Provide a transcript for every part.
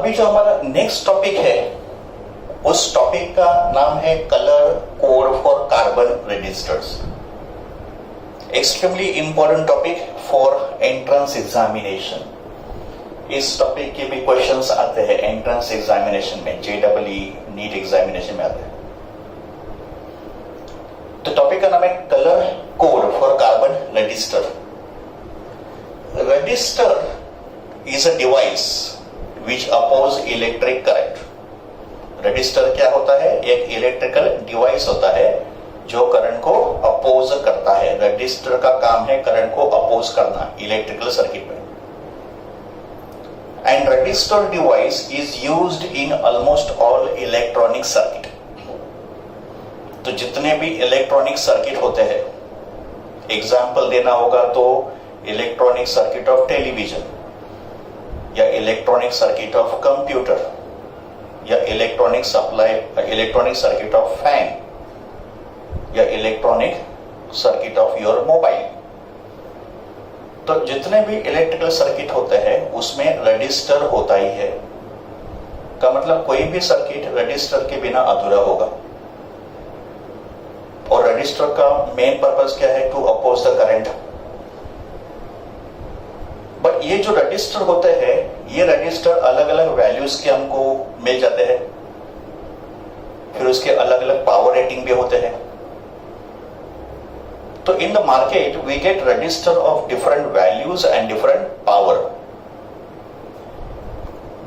अभी जो हमारा नेक्स्ट टॉपिक है उस टॉपिक का नाम है colour code for carbon resistors. Extremely important topic for entrance examination. इस टॉपिक के भी क्वेश्चंस आते हैं एंट्रेंस एग्जामिनेशन में, जेडब्ल्यू नीट एग्जामिनेशन में आते हैं। तो टॉपिक का नाम है colour code for carbon resistor. Resistor is a device which oppose electric current. Resistor क्या होता है? एक इलेक्ट्रिकल डिवाइस होता है जो करंट को अपोज करता है। रजिस्टर का काम है करंट को अपोज करना इलेक्ट्रिकल सर्किट में। And register device is used in almost all electronic circuit. तो जितने भी इलेक्ट्रॉनिक सर्किट होते हैं, एग्जाम्पल देना होगा तो इलेक्ट्रॉनिक सर्किट ऑफ टेलीविजन, या इलेक्ट्रॉनिक सर्किट ऑफ कंप्यूटर, या इलेक्ट्रॉनिक सर्किट ऑफ फैन, या electronic circuit of your mobile. तो जितने भी इलेक्ट्रिकल सर्किट होते हैं उसमें रजिस्टर होता ही है। का मतलब कोई भी सर्किट रजिस्टर के बिना अधूरा होगा। और रजिस्टर का मेन पर्पस क्या है? To oppose the current. But ये जो रजिस्टर होते हैं, ये रजिस्टर अलग अलग वैल्यूज के हमको मिल जाते हैं। फिर उसके अलग अलग पावर रेटिंग भी होते हैं। तो in the market we get resistor of different values and different power.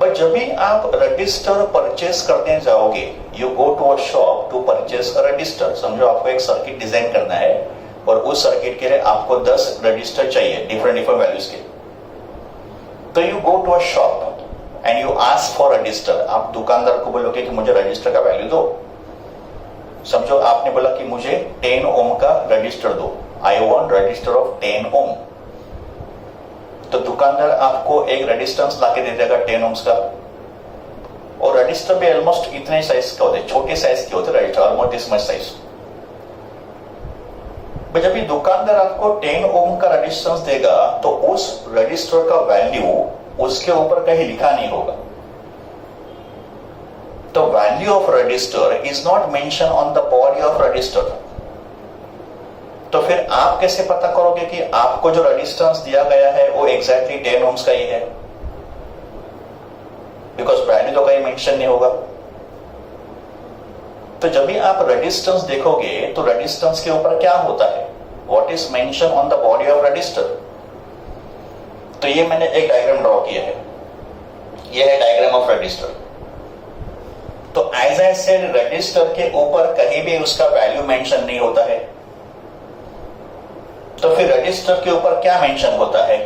But जब भी आप रजिस्टर परचेस करने जाओगे, you go to a shop to purchase a resistor. समझो आपको एक सर्किट डिजाइन करना है और उस सर्किट के लिए आपको 10 रजिस्टर चाहिए डिफरेंट वैल्यूज के। तो you go to a shop and you ask for resistor. आप दुकानदार को बोलोगे कि मुझे रजिस्टर का वैल्यू दो। समझो आपने बोला कि मुझे 10 ओम का रजिस्टर दो, I want register of 10 ohm. तो दुकानदार आपको एक रजिस्टेंस लाके दे देगा 10 ओम्स का। और रजिस्टर भी ऑलमोस्ट इतने साइज के होते, छोटे साइज के होते register, almost this much size. जब भी दुकानदार आपको 10 ओम का रजिस्टेंस देगा तो उस रजिस्टर का वैल्यू उसके ऊपर कहीं लिखा नहीं होगा। तो value of register is not mention on the body of register. तो फिर आप कैसे पता करोगे कि आपको जो रजिस्टेंस दिया गया है वो एग्जैक्टली 10 ओम्स का ही है? बिकॉज वैल्यू तो कहीं मेंशन नहीं होगा। तो जब भी आप रेजिस्टेंस देखोगे तो रेजिस्टेंस के ऊपर क्या होता है? What is mention on the body of register. तो ये मैंने एक डायग्राम ड्रॉ किया है, ये है डायग्राम ऑफ रजिस्टर। तो एज आई सेड, रजिस्टर के ऊपर कहीं भी उसका वैल्यू मेंशन नहीं होता है। तो फिर रजिस्टर के ऊपर क्या मेंशन होता है?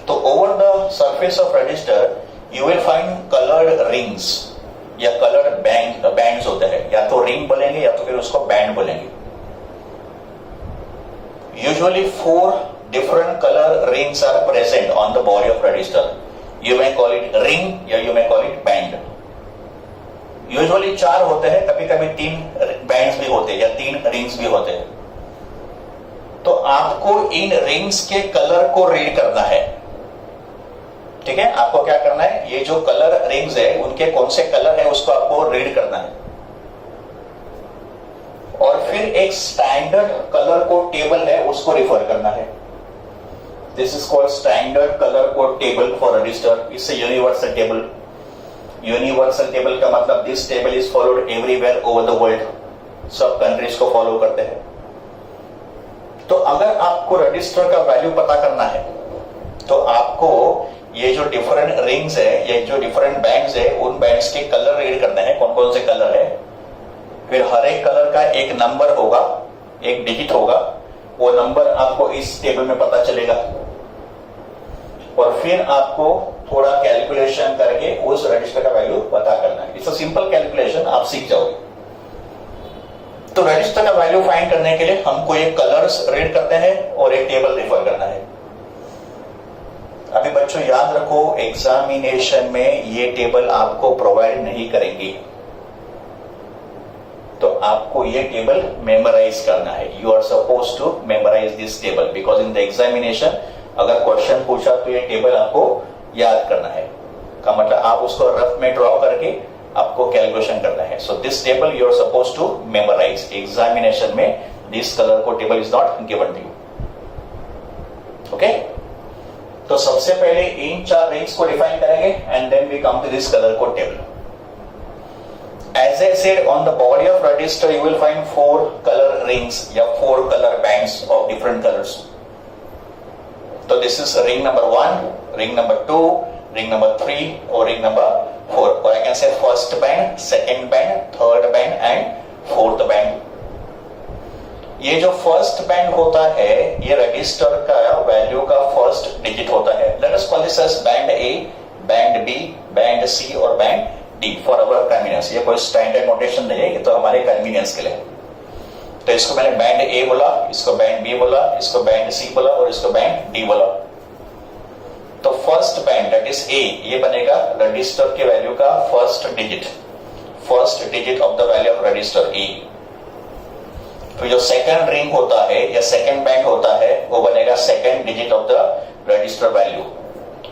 तो over the surface of register you will find coloured rings या कलर्ड बैंड्स होते हैं। या तो रिंग बोलेंगे या तो फिर उसको बैंड बोलेंगे। Usually 4 different color rings are present on the body of register. You may call it ring या you may call it band. Usually 4 होते हैं, कभी कभी 3 बैंड्स भी होते हैं या 3 रिंग्स भी होते हैं। तो आपको इन रिंग्स के कलर को रीड करना है। ठीक है, आपको क्या करना है? ये जो कलर रिंग्स है उनके कौन से कलर है उसको आपको रीड करना है। और फिर एक स्टैंडर्ड कलर कोड टेबल है उसको रिफर करना है। This is called standard colour code table for register. It's a universal table. Universal table का मतलब this table is followed everywhere over the world. सब कंट्रीज को फॉलो करते हैं। तो अगर आपको रजिस्टर का वैल्यू पता करना है तो आपको ये जो डिफरेंट रिंग्स है, ये जो डिफरेंट बैंड्स है, उन बैंड्स के कलर रीड करने हैं, कौन कौन से कलर है। फिर हर एक कलर का एक नंबर होगा, एक डिजिट होगा। वो नंबर आपको इस टेबल में पता चलेगा। और फिर आपको थोड़ा कैलकुलेशन करके उस रजिस्टर का वैल्यू पता करना है। इट्स अ सिंपल कैलकुलेशन, आप सीख जाओगे। तो रजिस्टर का वैल्यू फाइंड करने के लिए हमको ये कलर्स रीड करते हैं और एक टेबल रिफर करना है। अभी बच्चों याद रखो, एग्जामिनेशन में ये टेबल आपको प्रोवाइड नहीं करेंगे। तो आपको ये टेबल मेमोराइज करना है। You are suppose to memorise this table because in the examination अगर क्वेश्चन पूछा तो ये टेबल आपको याद करना है। का मतलब आप उसको रफ में ड्रॉ करके आपको कैलकुलेशन करना है. So this table you are suppose to memorise. Examination में this colour code table is not given to you. Okay, तो सबसे पहले इन 4 रिंग्स को डिफाइन करेंगे and then we come to this colour code table. As I said, on the body of register you will find 4 color rings या 4 color bands of different colors. So this is ring number 1, ring number 2, ring number 3 or ring number 4. Or I can say first band, second band, third band and fourth band. ये जो first band होता है ये register का value का first digit होता है. Let us call this as band A, band B, band C और band D for our convenience. ये कोई स्टैंडर्ड नोटेशन नहीं है, ये तो हमारे कन्वीनियंस के लिए. तो इसको मैंने बैंड ए बोला, इसको बैंड बी बोला, इसको बैंड सी बोला और इसको बैंड डी बोला. तो first band that is A, ये बनेगा रजिस्टर के वैल्यू का first digit of the value of register A. तो जो सेकंड रिंग होता है या सेकंड बैंड होता है वो बनेगा second digit of the register value.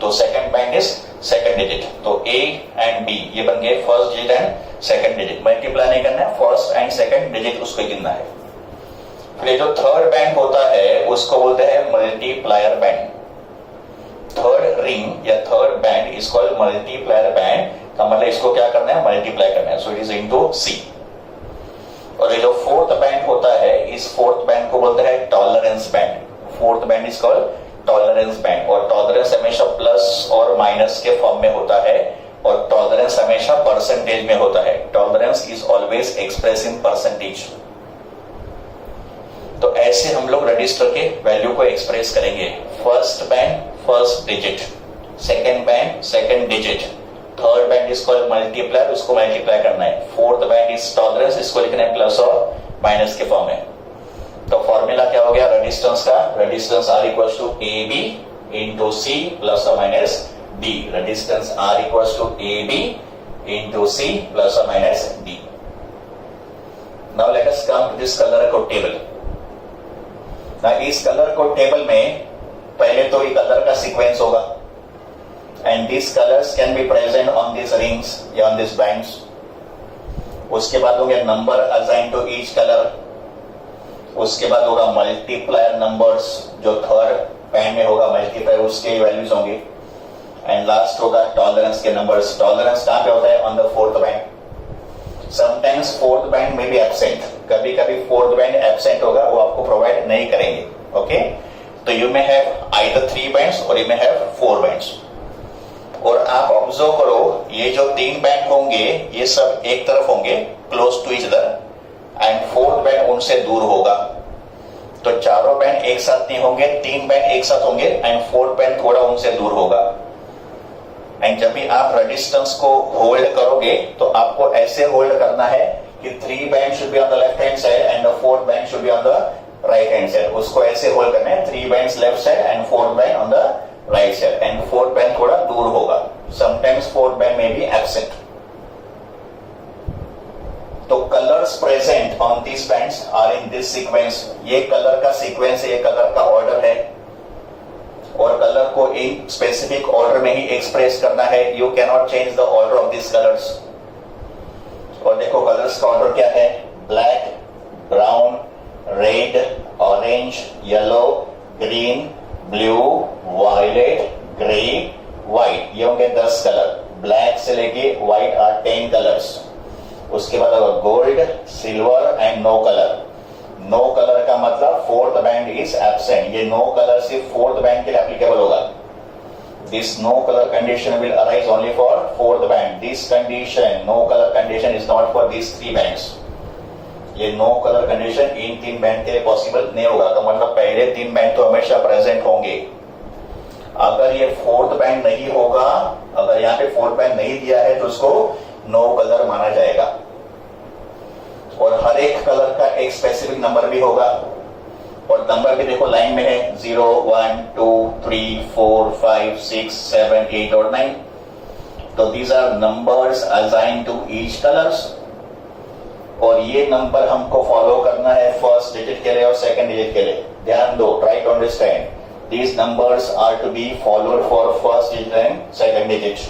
तो second band is second digit. तो ए एंड बी ये बन गए first digit and second digit. Multiply नहीं करना है, फर्स्ट एंड सेकंड डिजिट उसको गिनना है. फिर जो थर्ड बैंड होता है उसको बोलते हैं मल्टीप्लायर बैंड. थर्ड रिंग या third band is called multiplier band. का मतलब इसको क्या करना है, मल्टीप्लाई करना है. सो इट इज इनटू सी. और ये जो फोर्थ बैंड होता है इस फोर्थ बैंड को बोलते हैं tolerance band. Fourth band is called tolerance band. और टॉलरेंस हमेशा प्लस और माइनस के फॉर्म में होता है और टॉलरेंस हमेशा परसेंटेज में होता है. Tolerance is always express in percentage. तो ऐसे हम लोग रजिस्टर के वैल्यू को एक्सप्रेस करेंगे. First band first digit, second band second digit, third band is called multiplier, उसको मल्टीप्लाई करना है. फोर्थ बैंड इज टॉलरेंस, इसको लिखना है प्लस और माइनस के फॉर्म में. तो फॉर्मूला क्या हो गया रेजिस्टेंस का, resistance R equals to A B into C plus और minus D. Resistance R equals to A B into C plus और minus D. Now let us come to this colour code table. ना इस colour code table में पहले तो ये colour का sequence होगा and this colours can be present on this rings या ऑन दिस बैंड्स. उसके बाद हो गया number assign to each colour. उसके बाद होगा मल्टीप्लायर नंबर्स, जो थर्ड बैंड में होगा मल्टीप्लायर उसके वैल्यूज होंगे. एंड लास्ट होगा टॉलरेंस के नंबर्स. टॉलरेंस कहां पे होता है, on the fourth band. Sometimes fourth band में भी एब्सेंट, कभी कभी फोर्थ बैंड एब्सेंट होगा, वो आपको प्रोवाइड नहीं करेंगे. ओके, तो you may have either 3 bands और यू मे हैव 4 बैंड्स. और आप ऑब्जर्व करो ये जो 3 बैंड होंगे ये सब एक तरफ होंगे close to each other and fourth band उनसे दूर होगा. तो चारों बैंड एक साथ नहीं होंगे, 3 बैंड एक साथ होंगे एंड फोर्थ बैंड थोड़ा उनसे दूर होगा. एंड जब भी आप रेजिस्टेंस को होल्ड करोगे तो आपको ऐसे होल्ड करना है कि 3 band should be on the left hand side and the fourth band should be on the right hand side. उसको ऐसे होल्ड करना है, 3 bands left side and fourth band on the right side. And fourth band थोड़ा दूर होगा. Sometimes fourth band में बी absent. तो colours present on this bands are in this sequence. ये कलर का सीक्वेंस है, ये कलर का ऑर्डर है और कलर को एक स्पेसिफिक ऑर्डर में ही एक्सप्रेस करना है. You can not change the order of this colours. और देखो कलर्स का ऑर्डर क्या है, black, brown, red, orange, yellow, green, blue, violet, grey, white. ये होंगे 10 कलर. ब्लैक से लेके व्हाइट आर 10 कलर्स. उसके बाद होगा gold, silver and no colour. No colour का मतलब फोर्थ बैंड इज एब्सेंट. ये नो कलर सिर्फ फोर्थ बैंड के लिए एप्लीकेबल होगा. This no colour condition will arise only for fourth band. This condition, no colour condition is not for this 3 bands. ये no colour condition इन 3 band के लिए possible नहीं होगा. तो मतलब पहले 3 बैंड तो हमेशा प्रेजेंट होंगे. अगर ये फोर्थ बैंड नहीं होगा, अगर यहाँ पे फोर्थ बैंड नहीं दिया है तो उसको नो कलर माना जाएगा. और हर एक कलर का एक स्पेसिफिक नंबर भी होगा. और नंबर भी देखो लाइन में है 0, 1, 2, 3, 4, 5, 6, 7, 8 और 9. तो these are numbers assign to each colours. और ये नंबर हमको फॉलो करना है फर्स्ट डिजिट के लिए और सेकंड डिजिट के लिए. ध्यान दो, try to understand. These numbers are to be followed for first digit and second digit.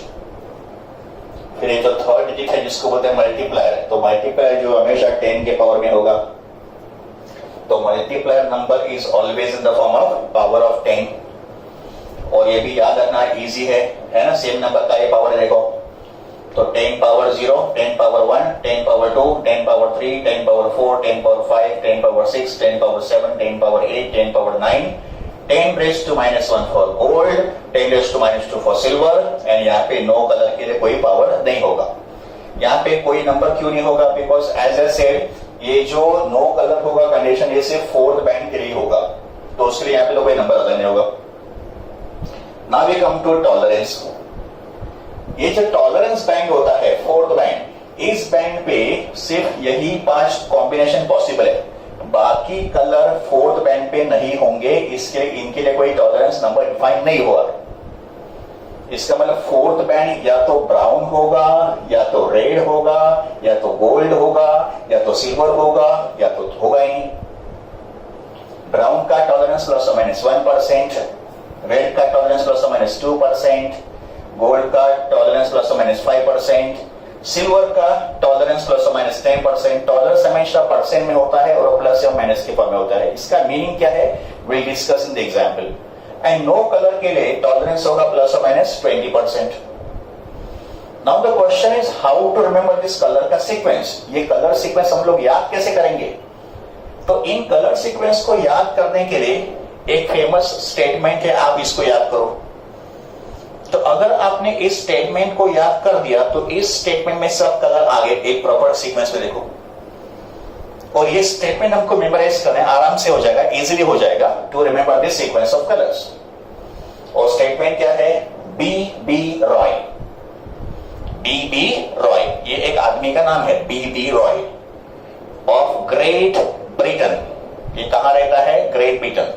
फिर ये जो थर्ड डिजिट है जिसको बोलते हैं मल्टीप्लायर, तो मल्टीप्लायर जो हमेशा 10 के पावर में होगा, तो multiplier number is always in the form of power of 10। और ये भी याद रखना इजी है ना, सेम नंबर का ये पावर देखो, तो 10 power 0, 10 power 1, 10 power 2, 10 power 3, 10 power 4, 10 power 5, 10 power 6, 10 power 7, 10 power 8, 10 power 9, 10 raised to -1 for gold, 10 raised to -2 for silver, and यहाँ पे नो कलर के लिए कोई पावर नहीं होगा। यहाँ पे कोई नंबर क्यों नहीं होगा? बिकॉज एज ए सेड, ये जो नो कलर होगा कंडीशन ये सिर्फ फोर्थ बैंड के लिए होगा, तो उसके लिए यहाँ पे तो कोई नंबर अदा नहीं होगा। Now we come to tolerance. ये जो टॉलरेंस बैंड होता है, फोर्थ बैंड, इस बैंड पे सिर्फ यही 5 कॉम्बिनेशन पॉसिबल है, बाकी कलर फोर्थ बैंड पे नहीं होंगे, इसके इनके लिए कोई टॉलरेंस नंबर डिफाइन नहीं हुआ। इसका मतलब फोर्थ बैंड या तो ब्राउन होगा, या तो रेड होगा, या तो गोल्ड होगा, या तो सिल्वर होगा, या तो होगा ही नहीं। ब्राउन का टॉलरेंस ±1%, रेड का टॉलरेंस ±2%, गोल्ड का टॉलरेंस ±5%, सिल्वर का टॉलरेंस ±10%। टॉलरेंस हमेशा परसेंट में होता है और प्लस या माइनस के फॉर्म में होता है। इसका मीनिंग क्या है, will discuss in the example. And no colour के लिए टॉलरेंस होगा ±20%। Now the question is how to remember this colour का सीक्वेंस। ये कलर सीक्वेंस हम लोग याद कैसे करेंगे? तो इन कलर सीक्वेंस को याद करने के लिए एक फेमस स्टेटमेंट है, आप इसको याद करो। तो अगर आपने इस स्टेटमेंट को याद कर दिया तो इस स्टेटमेंट में सब कलर आगे एक प्रॉपर सीक्वेंस में देखो, और ये स्टेटमेंट हमको मेमोराइज करना है, आराम से हो जाएगा, इजीली हो जाएगा to remember this sequence of colours. और स्टेटमेंट क्या है? बी रॉय। बी रॉय, ये एक आदमी का नाम है, B Roy of Great Britain. ये कहां रहता है? Great Britain.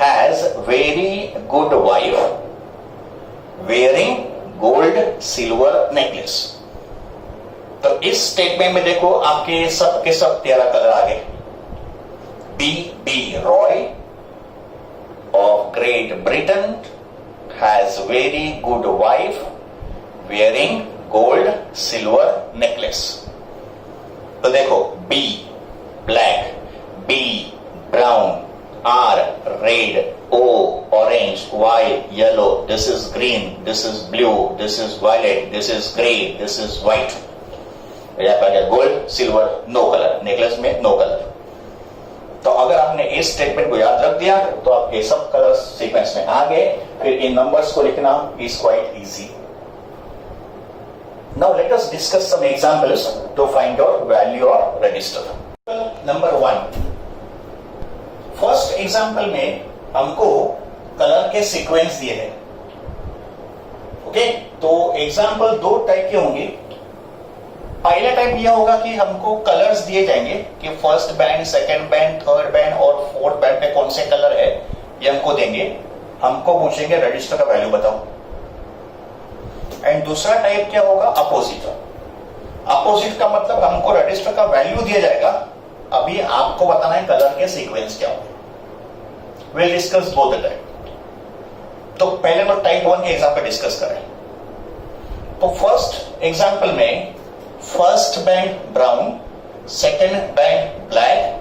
Has very good wife wearing gold silver necklace. तो इस स्टेटमेंट में देखो आपके सब के सब 13 कलर आ गए। B Roy of Great Britain has very good wife wearing gold silver necklace. तो देखो, B black, B brown, R red, O orange, Y yellow, this is green, this is blue, this is violet, this is grey, this is white। यहाँ पर क्या? Gold silver no colour, necklace में no colour. तो अगर आपने इस statement को याद रख दिया तो आपके सब कलर सीक्वेंस में आ गए। फिर इन नंबर्स को लिखना is quite easy. Now let us discuss some examples to find out value of resistor. Number 1, first example में हमको कलर के सीक्वेंस दिए हैं। ओके, तो एग्जांपल 2 टाइप के होंगे। पहला टाइप यह होगा कि हमको कलर्स दिए जाएंगे कि first band, second band, third band और फोर्थ बैंड पे कौन से कलर है, ये हमको देंगे। हमको पूछेंगे रजिस्टर का वैल्यू बताओ। एंड दूसरा टाइप क्या होगा? अपोजिट। अपोजिट का मतलब हमको रजिस्टर का वैल्यू दिया जाएगा, अभी आपको बताना है कलर के सीक्वेंस क्या होंगे। We'll discuss both the type। तो पहले हम टाइप 1 के एग्जांपल डिस्कस करें। तो फर्स्ट एग्जांपल में first band brown, second band black,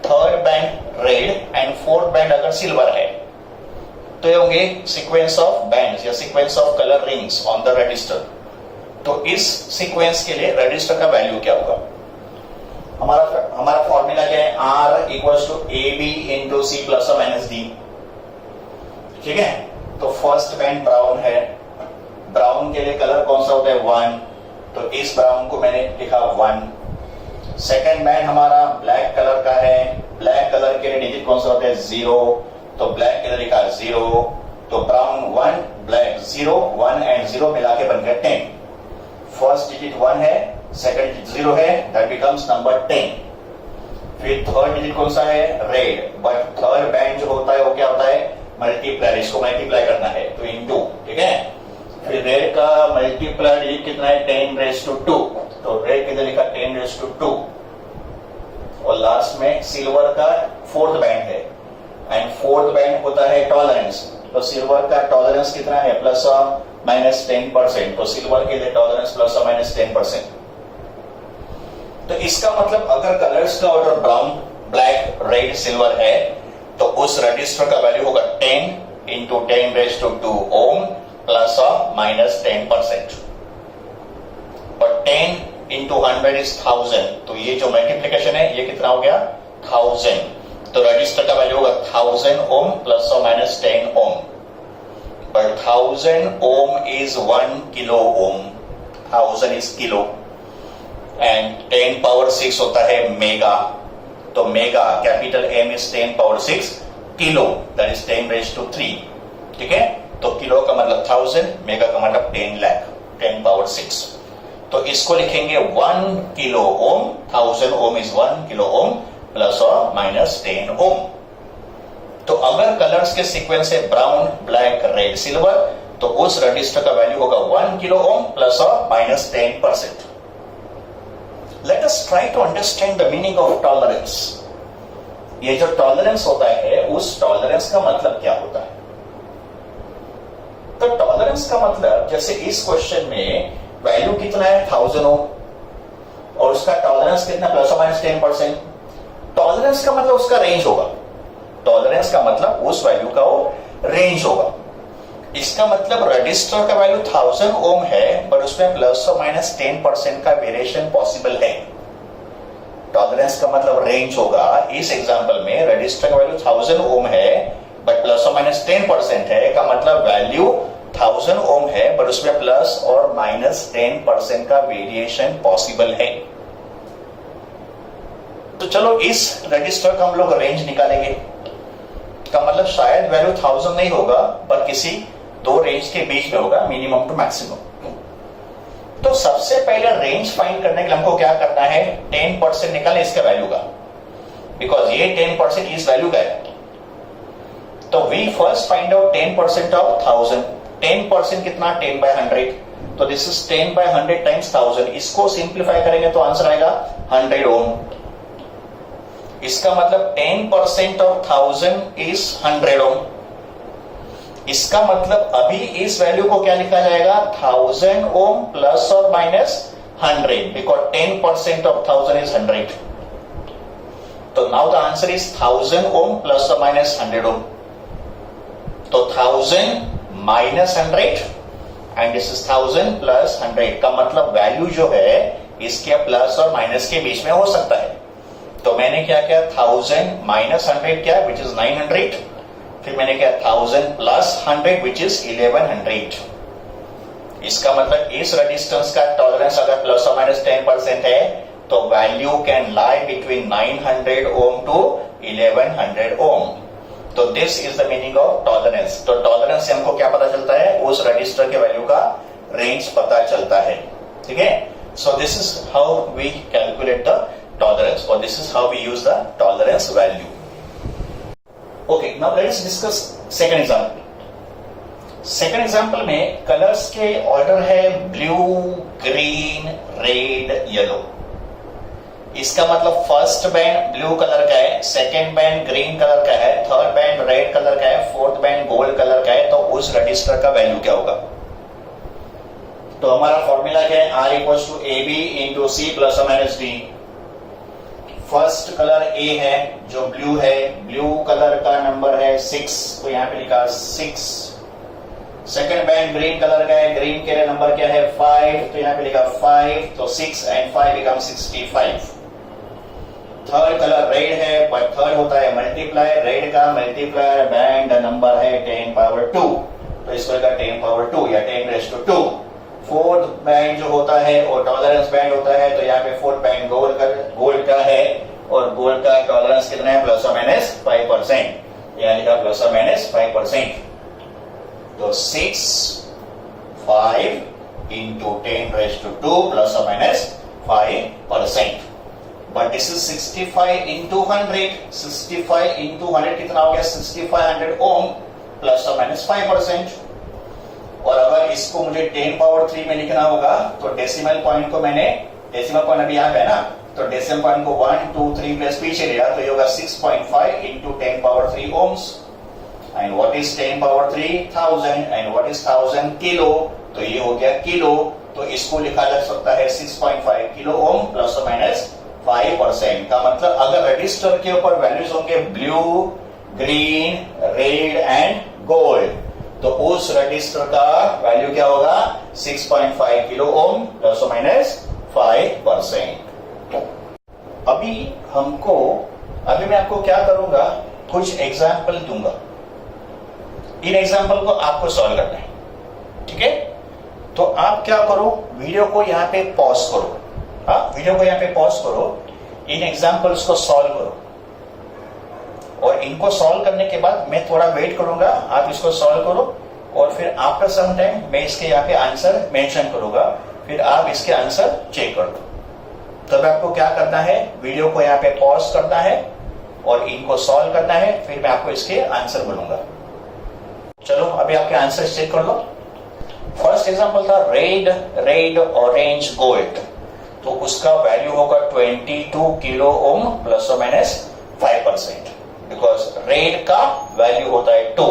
third band red and fourth band अगर सिल्वर है तो ये होंगे सीक्वेंस ऑफ बैंड्स या sequence of colour rings on the register. तो इस सीक्वेंस के लिए रजिस्टर का वैल्यू क्या होगा? हमारा फॉर्मूला क्या है? R equals to AB into C plus और माइनस D। ठीक है, तो फर्स्ट बैंड ब्राउन है, ब्राउन के लिए कलर कौन सा होता है? 1, तो इस ब्राउन को मैंने लिखा 1। सेकंड बैंड हमारा ब्लैक कलर का है, ब्लैक कलर के लिए डिजिट कौन सा होता है? 0, तो ब्लैक के लिए लिखा 0, तो ब्राउन 1, ब्लैक 0, 1 एंड 0 मिला के बन गया 10। फर्स्ट डिजिट 1 है, सेकंड डिजिट 0 है, दैट बिकम्स नंबर 10। फिर थर्ड डिजिट कौन सा है? रेड, बट थर्ड बैंड जो होता है वो क्या होता है? मल्टीप्लाई, इसको मल्टीप्लाई करना है तो इनटू। ठीक है, फिर रेड का मल्टीप्लाई डिजिट कितना है? 10 raised to 2, तो रेड किधर लिखा? 10 raised to 2। और लास्ट में सिल्वर का फोर्थ बैंड है, एंड फोर्थ बैंड होता है टॉलरेंस, तो सिल्वर का टॉलरेंस कितना है? -10%, तो सिल्वर के लिए टॉलरेंस प्लस और माइनस 10%। तो इसका मतलब अगर कलर्स का order brown, black, red, silver है तो उस रजिस्टर का वैल्यू होगा 10 इंटू 10⁻² ओम प्लस और माइनस 10%। और 10 इंटू 100 इज 1000, तो ये जो मल्टीप्लीकेशन है ये कितना हो गया 1000, तो रजिस्टर का वैल्यू होगा 1000 ओम प्लस और minus 10 ohm. But 1000 ohm is 1 kilo ohm, 1000 is kilo and 10 power 6 होता है मेगा, तो mega capital M is 10 power 6 kilo, that is 10⁻3। ठीक है, तो किलो का मतलब 1000, मेगा का मतलब 10 लाख, 10 पावर 6। तो इसको लिखेंगे 1 kilo ohm, 1000 ohm is 1 kilo ohm plus और माइनस 10 ओम। तो अगर कलर्स के सीक्वेंस है ब्राउन, ब्लैक, रेड, सिल्वर, तो उस रजिस्टर का वैल्यू होगा 1 किलो ओम प्लस और minus 10%। Let us try to understand the meaning of tolerance. ये जो टॉलरेंस होता है उस टॉलरेंस का मतलब क्या होता है? तो टॉलरेंस का मतलब, जैसे इस क्वेश्चन में वैल्यू कितना है 1000 ओम और उसका टॉलरेंस कितना प्लस और माइनस 10%। टॉलरेंस का मतलब उसका रेंज होगा, टॉलरेंस का मतलब उस वैल्यू का वो रेंज होगा। इसका मतलब रजिस्टर का वैल्यू 1000 ओम है बट उसमें प्लस और माइनस 10% का वेरिएशन पॉसिबल है। टॉलरेंस का मतलब रेंज होगा। इस एग्जांपल में रजिस्टर का वैल्यू 1000 ओम है बट प्लस और माइनस 10% है, का मतलब वैल्यू 1000 ओम है बट उसमें प्लस और माइनस 10% का वेरिएशन पॉसिबल है। तो चलो इस रजिस्टर का हम लोग रेंज निकालेंगे। का मतलब शायद वैल्यू 1000 नहीं होगा पर किसी दो रेंज के बीच में होगा, मिनिमम टू मैक्सिमम। तो सबसे पहले रेंज फाइंड करने के लिए हमको क्या करना है, 10% निकालें इसके वैल्यू का, बिकॉज ये 10% इस वैल्यू का है। तो we first find out 10% of 1000। 10% कितना 10/100, तो दिस इज 10/100 टाइम्स 1000। इसको सिंप्लीफाई करेंगे तो आंसर आएगा 100 ओम। इसका मतलब 10% ऑफ 1000 इज 100 ओम। इसका मतलब अभी इस वैल्यू को क्या लिखा जाएगा 1000 ओम प्लस और माइनस 100, बिकॉज 10% ऑफ 1000 इज 100। तो now the answer is 1000 ohm plus और माइनस 100 ओम। तो 1000 minus 100 and this is 1000 plus 100, का मतलब वैल्यू जो है इसके प्लस और माइनस के बीच में हो सकता है। तो मैंने क्या किया 1000 माइनस 100 किया विच इज 900, फिर मैंने किया 1000 प्लस 100 विच इज 1100। इसका मतलब इस रेजिस्टेंस का टॉलरेंस अगर प्लस और माइनस 10% है तो value can lie between 900 ohm to 1100 ohm. तो this is the meaning of tolerance. तो टॉलरेंस से हमको क्या पता चलता है, उस रजिस्टर के वैल्यू का रेंज पता चलता है। ठीक है, so this is how we calculate the tolerance, or this is how we use the tolerance value. Okay, now let us discuss second example. Second example में कलर्स के ऑर्डर है ब्लू, ग्रीन, रेड, येलो। इसका मतलब first band blue colour का है, second band green colour का है, third band red colour का है, फोर्थ बैंड गोल्ड कलर का है। तो उस रजिस्टर का वैल्यू क्या होगा? तो हमारा फॉर्मूला क्या है, R equals to AB into C plus और minus D। First colour A है जो ब्लू है, ब्लू कलर का नंबर है 6, तो यहां पे लिखा 6। सेकंड बैंड ग्रीन कलर का है, ग्रीन के लिए नंबर क्या है 5, तो यहां पे लिखा 5, तो 6 and 5 become 65। Third colour red है, बट थर्ड होता है मल्टीप्लाई, रेड का मल्टीप्लायर बैंड नंबर है 10 पावर 2, तो इसको लिखा 10 पावर 2 या 10⁻²। फोर्थ बैंड जो होता है वो टॉलरेंस बैंड होता है, तो यहाँ पे फोर्थ बैंड गोल्ड का है और गोल्ड का टॉलरेंस कितना है प्लस और माइनस 5%, यहाँ लिखा प्लस और माइनस 5%। तो 6 5 इंटू 10⁻² प्लस और minus 5%। But this is 65 into 100, 65 into 100 कितना हो गया 6500 ओम प्लस और माइनस 5%। और अगर इसको मुझे 10 पावर 3 में लिखना होगा तो डेसिमल पॉइंट को मैंने, डेसिमल पॉइंट अभी यहाँ पे है ना, तो डेसिमल पॉइंट को 1 2 3 प्लस पीछे लिया तो ये होगा 6.5 into 10 power 3 ohms. And what is 10 power 3 1000 and what is 1000 kilo, तो ये हो गया किलो, तो इसको लिखा जा सकता है 6.5 किलो ओम प्लस और माइनस 5%। का मतलब अगर रजिस्टर के ऊपर वैल्यूज होंगे blue, green, red and gold, तो उस रजिस्टर का वैल्यू क्या होगा 6.5 किलो ओम प्लस और माइनस 5%। अभी मैं आपको क्या करूंगा, कुछ एग्जाम्पल दूंगा, इन एग्जाम्पल को आपको सॉल्व करना है, ठीक है। तो आप क्या करो, वीडियो को यहाँ पे पॉज करो, वीडियो को यहाँ पे पॉज करो, इन एग्जाम्पल्स को सॉल्व करो, और इनको सॉल्व करने के बाद मैं थोड़ा वेट करूंगा, आप इसको सॉल्व करो, और फिर आफ्टर सम टाइम मैं इसके यहाँ पे आंसर मेंशन करूंगा, फिर आप इसके आंसर चेक कर दो। तब आपको क्या करना है, वीडियो को यहाँ पे पॉज करना है और इनको सॉल्व करना है, फिर मैं आपको इसके आंसर बोलूंगा। चलो अभी आपके आंसर चेक कर लो। फर्स्ट एग्जांपल था रेड ऑरेंज गोल्ड, तो उसका वैल्यू होगा 22 किलो ओम प्लस और माइनस 5%, बिकॉज रेड का वैल्यू होता है 2।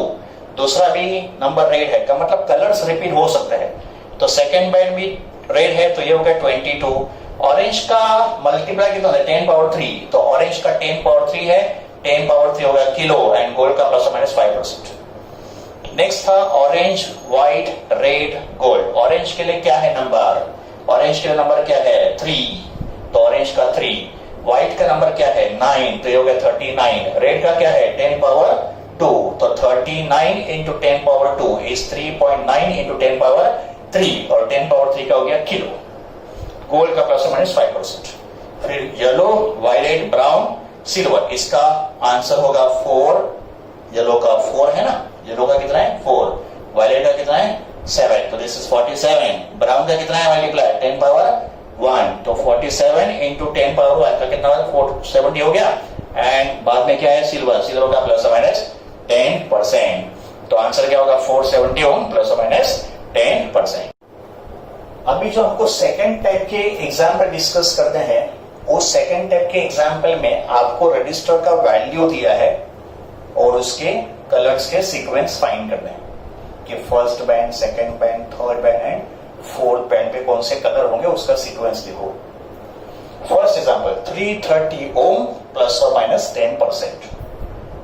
दूसरा भी नंबर रेड है, का मतलब कलर्स रिपीट हो सकता है, तो सेकेंड बैंड भी रेड है, तो ये हो गया 22। ऑरेंज का मल्टीप्लाई कितना है 10 पावर 3, तो ऑरेंज का 10 पावर 3 है, 10 पावर 3 हो गया किलो, एंड गोल्ड का प्लस और माइनस 5%। नेक्स्ट था orange, white, red, gold. Orange के लिए क्या है नंबर, ऑरेंज के लिए नंबर क्या है 3, तो ऑरेंज का 3। व्हाइट का नंबर क्या है 9, तो ये हो गया 39। रेड का क्या है 10 पावर 2, तो 39 into 10 power 2 is 3.9 into 10 power 3, और 10 पावर 3 का हो गया किलो। गोल्ड का प्लस माइनस 5%। फिर येलो, वायलेट, ब्राउन, सिल्वर, इसका आंसर होगा 4। येलो का 4 है ना, येलो का कितना है 4, वायलेट का कितना है 7, तो दिस इज 47। ब्राउन का कितना है मल्टीप्लाई 10 पावर 1, तो 47 इंटू 10 पावर 1 का कितना होगा 470 हो गया। एंड बाद में क्या है सिल्वर, सिल्वर का प्लस माइनस 10%, तो आंसर क्या होगा 470 ओम प्लस माइनस 10%। अभी जो हमको सेकेंड टाइप के एग्जाम्पल डिस्कस करते हैं, उस सेकेंड टाइप के एग्जाम्पल में आपको रजिस्टर का वैल्यू दिया है और उसके कलर्स के सीक्वेंस फाइंड करने हैं कि first band, second band, third band and fourth band पे कौन से कलर होंगे, उसका सीक्वेंस लिखो। फर्स्ट एग्जाम्पल 330 ओम प्लस और माइनस 10%।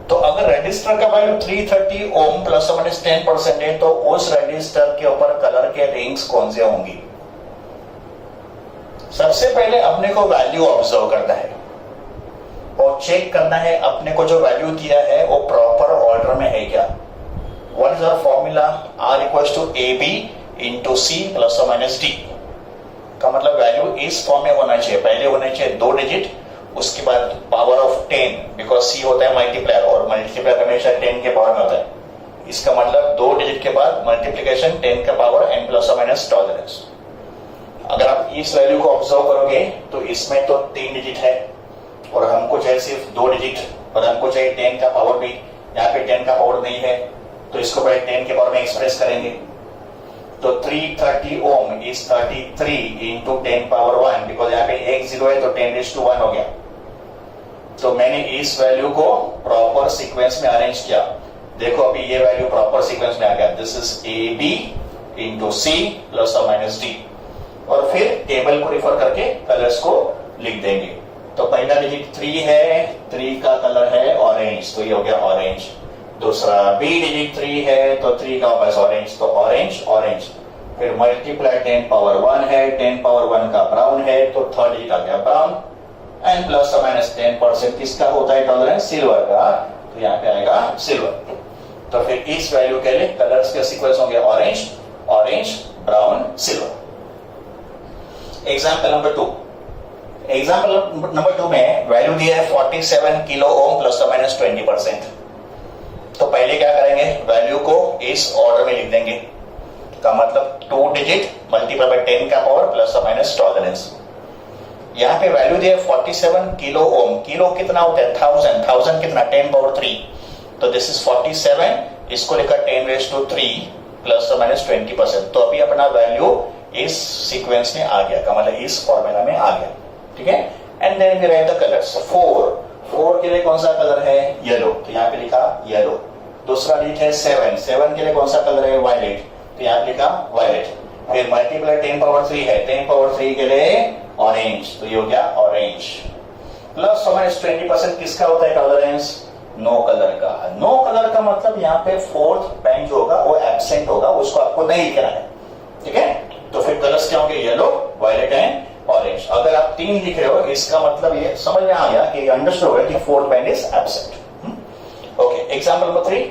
तो अगर रजिस्टर का वैल्यू 330 ओम प्लस और माइनस 10% है, तो उस रजिस्टर के ऊपर कलर के रिंग्स कौन से होंगी। सबसे पहले अपने को वैल्यू ऑब्जर्व करना है और चेक करना है अपने को जो वैल्यू दिया है वो प्रॉपर ऑर्डर में है क्या। What is our formula, R equals to A B into C plus और माइनस डी। का मतलब वैल्यू इस फॉर्म में होना चाहिए, पहले होने चाहिए 2 डिजिट, उसके बाद पावर ऑफ 10, बिकॉज सी होता है मल्टीप्लायर और मल्टीप्लायर हमेशा 10 के पावर में होता है। इसका मतलब 2 डिजिट के बाद मल्टीप्लीकेशन 10 का पावर n प्लस और माइनस टॉलरेंस। अगर आप इस वैल्यू को ऑब्जर्व करोगे तो इसमें तो 3 डिजिट है और हमको चाहिए सिर्फ 2 डिजिट, और हमको चाहिए 10 का पावर भी, यहाँ पे 10 का पावर नहीं है, तो इसको पहले 10 के पावर में एक्सप्रेस करेंगे। तो 330 ओम इज 33 इंटू 10 पावर 1, बिकॉज यहाँ पे एक 0 है तो 10⁻1 हो गया। तो मैंने इस वैल्यू को प्रॉपर सीक्वेंस में अरेंज किया। देखो अभी ये वैल्यू प्रॉपर सीक्वेंस में आ गया, this is A B into C plus और माइनस डी, और फिर टेबल को रिफर करके कलर्स को लिख देंगे। तो पहला डिजिट 3 है, 3 का कलर है ऑरेंज, तो ये हो गया ऑरेंज। दूसरा बी डिजिट 3 है, तो 3 का वापस ऑरेंज, तो ऑरेंज ऑरेंज। फिर मल्टीप्लाई 10 पावर 1 है, 10 पावर 1 का ब्राउन है, तो थर्ड डिजिट आ गया ब्राउन, एंड प्लस और माइनस 10% किसका होता है टॉलरेंस, सिल्वर का, तो यहाँ पे आएगा सिल्वर। तो फिर इस वैल्यू के लिए कलर्स के सीक्वेंस होंगे orange orange brown silver. Example number 2, example number 2 में वैल्यू दिया है 47 किलो ओम प्लस और माइनस 20%। तो पहले क्या करेंगे, वैल्यू को इस ऑर्डर में लिख देंगे, का मतलब 2 डिजिट मल्टीप्लाई बाय 10 का पावर प्लस और माइनस टॉलरेंस। यहाँ पे वैल्यू दिया है 47 किलो ओम, किलो कितना होता है 1000, 1000 कितना 10 पावर 3, तो दिस इज 47, इसको लेकर 10⁻³ प्लस और माइनस 20%। तो अभी अपना वैल्यू इस सीक्वेंस में आ गया, का मतलब इस फॉर्मूला में आ गया, ठीक है। And then we write the colours. 4 के लिए कौन सा कलर है, येलो, तो यहाँ पे लिखा येलो। दूसरा डिजिट है 7, 7 के लिए कौन सा कलर है? वायलेट, तो यहाँ लिखा वायलेट। फिर मल्टीप्लाई 10 पावर 3 है, 10 पावर 3 के लिए ऑरेंज, तो ये हो गया ऑरेंज। प्लस और माइनस 20% किसका होता है टॉलरेंस? नो कलर का। नो कलर का मतलब यहाँ पे फोर्थ बैंड जो होगा वो एब्सेंट होगा, उसको आपको नहीं लिखना है, ठीक है। तो फिर कलर्स क्या होंगे? Yellow, violet and orange. अगर आप 3 लिख रहे हो इसका मतलब ये समझ में आ गया कि अंडरस्टूड होगा कि fourth band is absent. Okay, example number 3,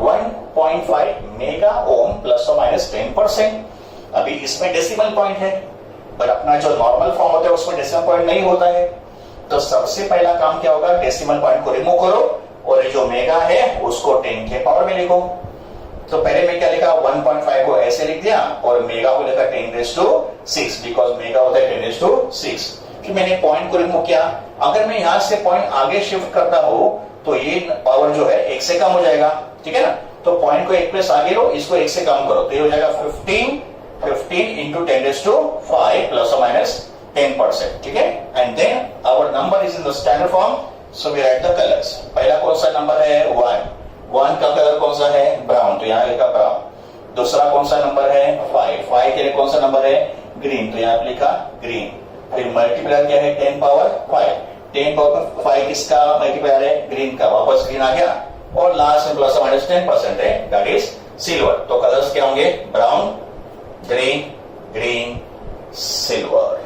1.5 mega ohm plus और माइनस 10%। अभी इसमें डेसिमल पॉइंट है, पर अपना जो नॉर्मल फॉर्म होता है उसमें डेसिमल पॉइंट नहीं होता है। तो सबसे पहला काम क्या होगा? डेसिमल पॉइंट को रिमूव करो और जो मेगा है उसको 10 के पावर में लिखो। तो पहले मैं क्या लिखा? 1.5 को ऐसे लिख दिया और मेगा को लिखा 10⁶, बिकॉज मेगा होता है 10⁶। कि मैंने पॉइंट को रिमूव किया। अगर मैं यहां से पॉइंट आगे शिफ्ट करता हूं तो ये पावर जो है 1 से कम हो जाएगा, ठीक है ना। तो पॉइंट को 1 प्लस आगे लो, इसको 1 से कम करो, तो ये हो जाएगा 15 इंटू 10⁵ प्लस और माइनस 10%, ठीक है। And then our number is in the standard form, so we write the colours. पहला कौन सा नंबर है? 1 का कलर कौन सा है? ब्राउन, तो यहाँ लिखा ब्राउन। दूसरा कौन सा नंबर है? 5 के लिए कौन सा नंबर है? ग्रीन, तो यहाँ लिखा ग्रीन। फिर मल्टीप्लायर क्या है? 10 पावर 5, 10 पावर 5 किसका मल्टीप्लायर है? ग्रीन का, वापस ग्रीन आ गया। और लास्ट में प्लस माइनस 10% है, दैट इज सिल्वर। तो कलर्स क्या होंगे? Brown, green, green, silver.